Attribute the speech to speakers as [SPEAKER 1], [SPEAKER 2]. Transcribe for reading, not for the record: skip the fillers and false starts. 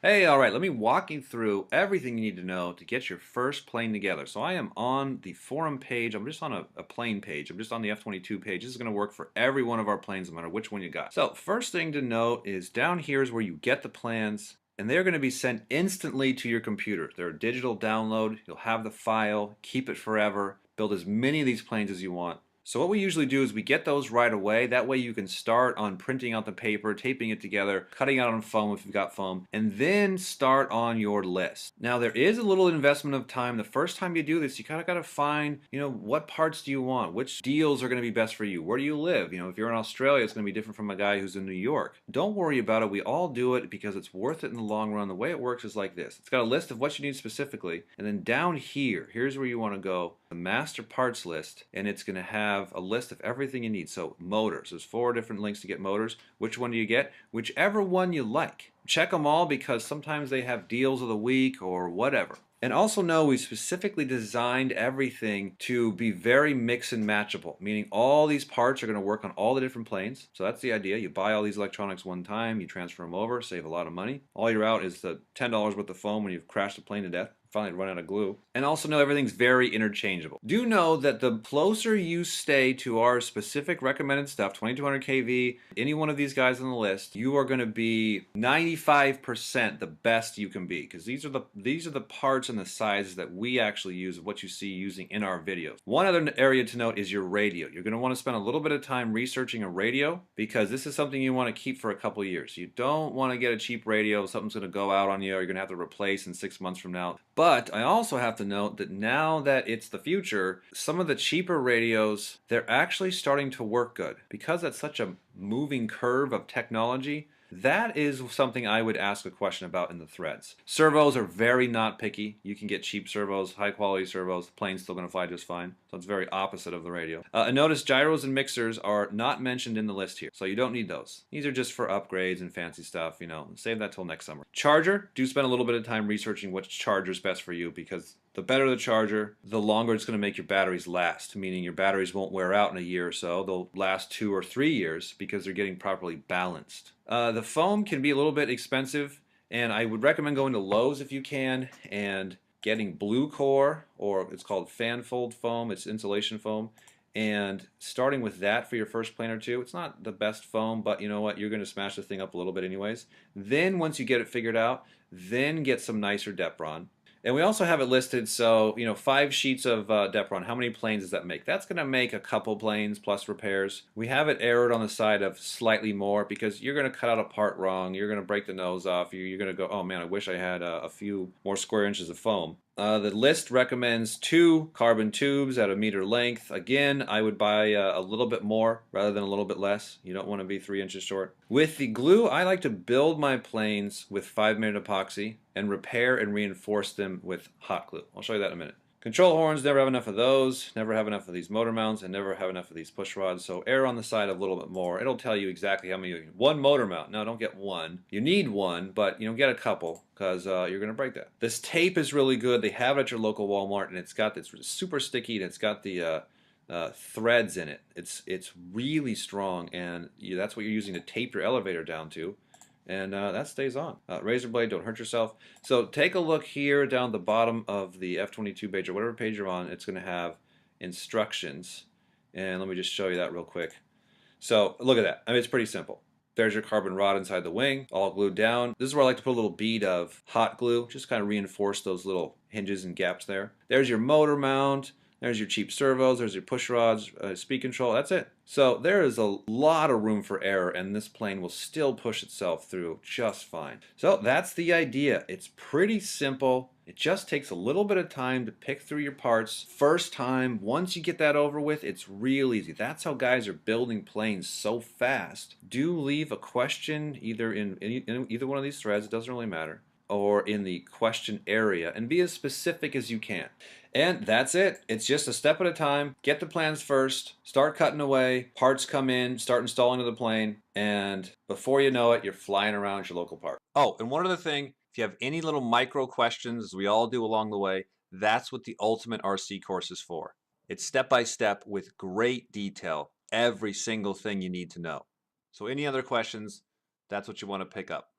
[SPEAKER 1] Hey, all right, let me walk you through everything you need to know to get your first plane together. So I am on the forum page. I'm just on a plane page. I'm just on the F-22 page. This is going to work for every one of our planes, no matter which one you got. So first thing to note is down here is where you get the plans, and they're going to be sent instantly to your computer. They're a digital download. You'll have the file, keep it forever, build as many of these planes as you want. So what we usually do is we get those right away. That way you can start on printing out the paper, taping it together, cutting out on foam if you've got foam, and then start on your list. Now there is a little investment of time. The first time you do this, you kind of got to find, what parts do you want? Which deals are going to be best for you? Where do you live? If you're in Australia, it's going to be different from a guy who's in New York. Don't worry about it. We all do it because it's worth it in the long run. The way it works is like this. It's got a list of what you need specifically, and then down here, here's where you want to go, the master parts list, and it's going to have a list of everything you need. So motors, there's 4 different links to get motors. Which one do you get? Whichever one you like. Check them all because sometimes they have deals of the week or whatever. And also know we specifically designed everything to be very mix and matchable, meaning all these parts are going to work on all the different planes. So that's the idea. You buy all these electronics one time, you transfer them over, save a lot of money. All you're out is the $10 worth of foam when you've crashed the plane to death. Finally run out of glue. And also know everything's very interchangeable. Do know that the closer you stay to our specific recommended stuff, 2200 kV, any one of these guys on the list, you are going to be 95% the best you can be, because these are the parts and the sizes that we actually use of what you see using in our videos. One other area to note is your radio. You're going to want to spend a little bit of time researching a radio because this is something you want to keep for a couple years. You don't want to get a cheap radio, something's going to go out on you, or you're going to have to replace in 6 months from now. But I also have to note that now that it's the future, some of the cheaper radios, they're actually starting to work good. Because that's such a moving curve of technology, that is something I would ask a question about in the threads. Servos are very not picky. You can get cheap servos, high quality servos. The plane's still going to fly just fine. So it's very opposite of the radio. And notice gyros and mixers are not mentioned in the list here. So you don't need those. These are just for upgrades and fancy stuff, Save that till next summer. Charger, do spend a little bit of time researching which charger's best for you because the better the charger, the longer it's going to make your batteries last, meaning your batteries won't wear out in a year or so. They'll last 2 or 3 years because they're getting properly balanced. The foam can be a little bit expensive, and I would recommend going to Lowe's if you can and getting Blue Core, or it's called fan fold foam. It's insulation foam. And starting with that for your first plane or two, it's not the best foam, but you know what? You're going to smash the thing up a little bit anyways. Then once you get it figured out, then get some nicer Depron. And we also have it listed, so 5 sheets of Depron. How many planes does that make? That's going to make a couple planes plus repairs. We have it arrowed on the side of slightly more because you're going to cut out a part wrong. You're going to break the nose off. You're going to go, oh man, I wish I had a few more square inches of foam. The list recommends 2 carbon tubes at 1 meter length. Again, I would buy a little bit more rather than a little bit less. You don't want to be 3 inches short. With the glue, I like to build my planes with 5-minute epoxy and repair and reinforce them with hot glue. I'll show you that in a minute. Control horns, never have enough of those, never have enough of these motor mounts, and never have enough of these push rods, so err on the side of a little bit more. It'll tell you exactly how many you need. 1 motor mount. No, don't get 1. You need 1, but get a couple because you're going to break that. This tape is really good. They have it at your local Walmart, and it's super sticky, and it's got the threads in it. It's really strong, and that's what you're using to tape your elevator down to. And that stays on. Razor blade, don't hurt yourself. So take a look here down the bottom of the F-22 page or whatever page you're on. It's going to have instructions. And let me just show you that real quick. So look at that. I mean, it's pretty simple. There's your carbon rod inside the wing, all glued down. This is where I like to put a little bead of hot glue, just kind of reinforce those little hinges and gaps there. There's your motor mount. There's your cheap servos, there's your push rods, speed control, that's it. So there is a lot of room for error, and this plane will still push itself through just fine. So that's the idea. It's pretty simple. It just takes a little bit of time to pick through your parts. First time, once you get that over with, it's real easy. That's how guys are building planes so fast. Do leave a question either in either one of these threads, it doesn't really matter, or in the question area, and be as specific as you can. And that's it. It's just a step at a time. Get the plans first, start cutting away, parts come in, start installing to the plane, and before you know it, you're flying around your local park. Oh, and one other thing, if you have any little micro questions, as we all do along the way, that's what the Ultimate RC course is for. It's step by step with great detail, every single thing you need to know. So any other questions, that's what you want to pick up.